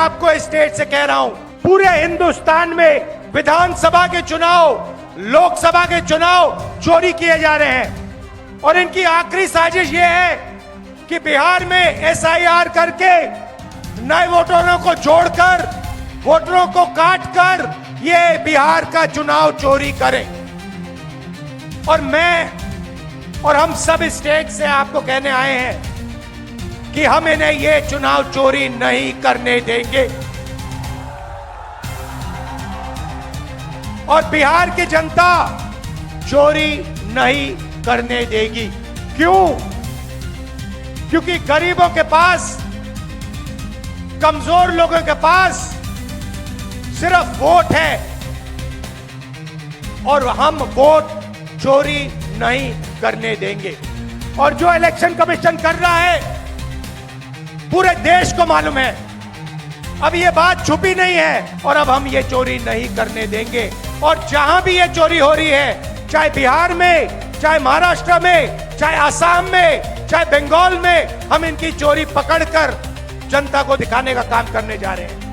आपको स्टेट से कह रहा हूं, पूरे हिंदुस्तान में विधानसभा के चुनाव, लोकसभा के चुनाव चोरी किए जा रहे हैं। और इनकी आखिरी साजिश यह है कि बिहार में एसआईआर करके नए वोटरों को जोड़कर, वोटरों को काटकर ये बिहार का चुनाव चोरी करें। और मैं और हम सब स्टेट से आपको कहने आए हैं कि हम इन्हें ये चुनाव चोरी नहीं करने देंगे। और बिहार की जनता चोरी नहीं करने देगी। क्यों? क्योंकि गरीबों के पास, कमजोर लोगों के पास सिर्फ वोट है और हम वोट चोरी नहीं करने देंगे। और जो इलेक्शन कमीशन कर रहा है पूरे देश को मालूम है, अब ये बात छुपी नहीं है। और अब हम ये चोरी नहीं करने देंगे। और जहां भी ये चोरी हो रही है, चाहे बिहार में, चाहे महाराष्ट्र में, चाहे असम में, चाहे बंगाल में, हम इनकी चोरी पकड़कर जनता को दिखाने का काम करने जा रहे हैं।